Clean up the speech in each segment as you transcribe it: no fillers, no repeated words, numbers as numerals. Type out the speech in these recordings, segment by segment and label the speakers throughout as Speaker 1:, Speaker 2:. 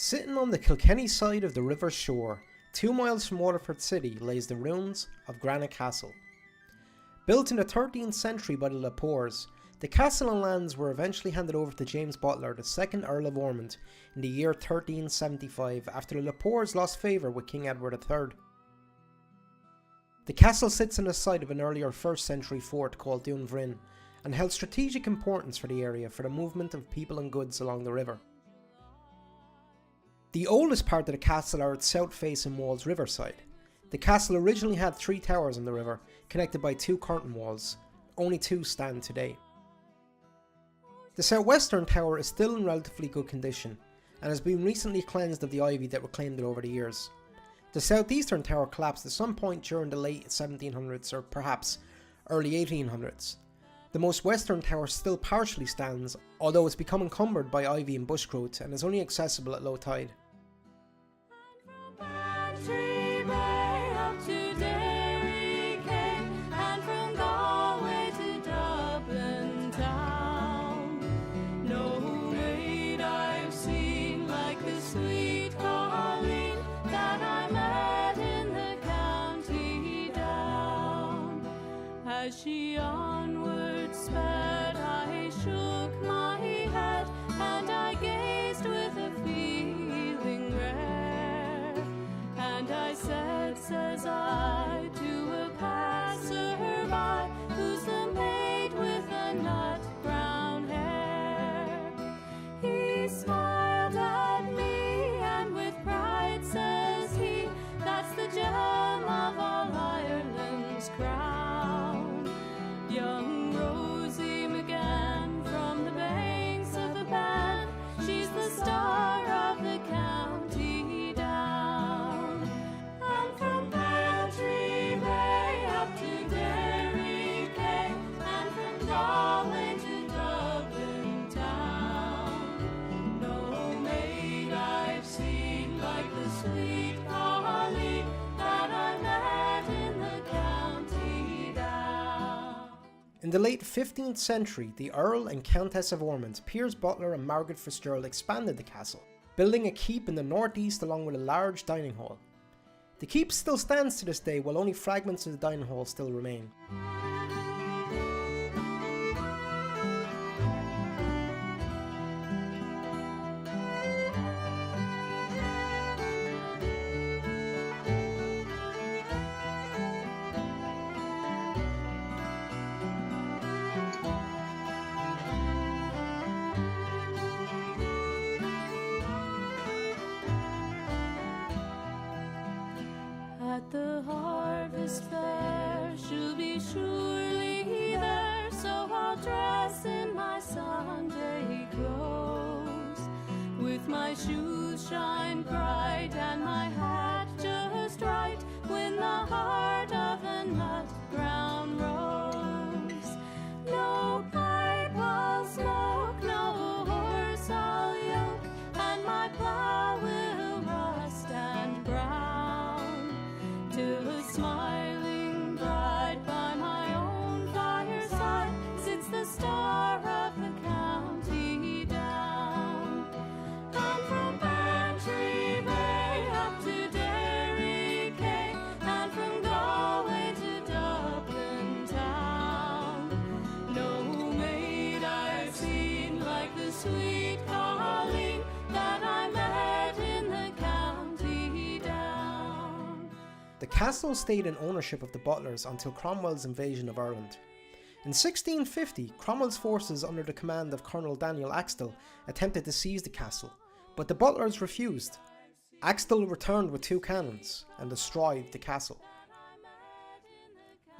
Speaker 1: Sitting on the Kilkenny side of the river's shore, 2 miles from Waterford City, lays the ruins of Grannagh Castle. Built in the 13th century by the Lepores, the castle and lands were eventually handed over to James Butler, the 2nd Earl of Ormond, in the year 1375 after the Lepores lost favour with King Edward III. The castle sits on the site of an earlier 1st century fort called Dunvrin and held strategic importance for the area for the movement of people and goods along the river. The oldest part of the castle are its south-facing walls riverside. The castle originally had 3 towers on the river, connected by 2 curtain walls. Only 2 stand today. The southwestern tower is still in relatively good condition, and has been recently cleansed of the ivy that reclaimed it over the years. The southeastern tower collapsed at some point during the late 1700s or perhaps early 1800s. The most western tower still partially stands, although it's become encumbered by ivy and bush growth and is only accessible at low tide.
Speaker 2: As she onward sped, I shook my head, and I gazed with a feeling rare. And I said, says I, to a passer-by, who's the maid with the nut brown hair? He smiled at me, and with pride says he, that's the gem of all Ireland's crown. Young Rosie McGann from the banks of the Bann, she's the star of the county down. And from Bantry Bay up to Derry Quay, and from Galway to Dublin town, no maid I've seen like the sweet Colleen that I met in the county down.
Speaker 1: In the late 15th century, the Earl and Countess of Ormond, Piers Butler and Margaret Fitzgerald expanded the castle, building a keep in the northeast along with a large dining hall. The keep still stands to this day, while only fragments of the dining hall still remain.
Speaker 2: At the harvest fair, she'll be surely there, so I'll dress in my Sunday clothes, with my shoes shine bright and my hat just right, when the heart of a nut brown rose. No pipe I'll smoke, no horse I'll yoke, and my plough will rust and brown, till a smiling bride by my own fireside sits the star of the county down. And from Bantry Bay up to Derry Quay, and from Galway to Dublin town, no maid I've seen like the sweet Colleen that I met in the county down.
Speaker 1: The castle stayed in ownership of the Butlers until Cromwell's invasion of Ireland. In 1650, Cromwell's forces under the command of Colonel Daniel Axtell attempted to seize the castle, but the Butlers refused. Axtell returned with 2 cannons and destroyed the castle.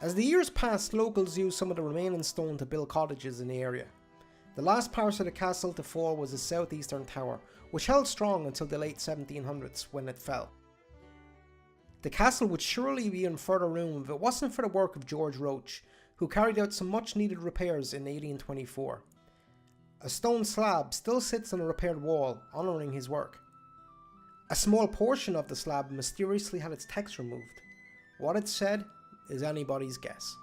Speaker 1: As the years passed, locals used some of the remaining stone to build cottages in the area. The last part of the castle to fall was the southeastern tower, which held strong until the late 1700s when it fell. The castle would surely be in further ruin if it wasn't for the work of George Roche, who carried out some much needed repairs in 1824. A stone slab still sits on a repaired wall, honouring his work. A small portion of the slab mysteriously had its text removed. What it said is anybody's guess.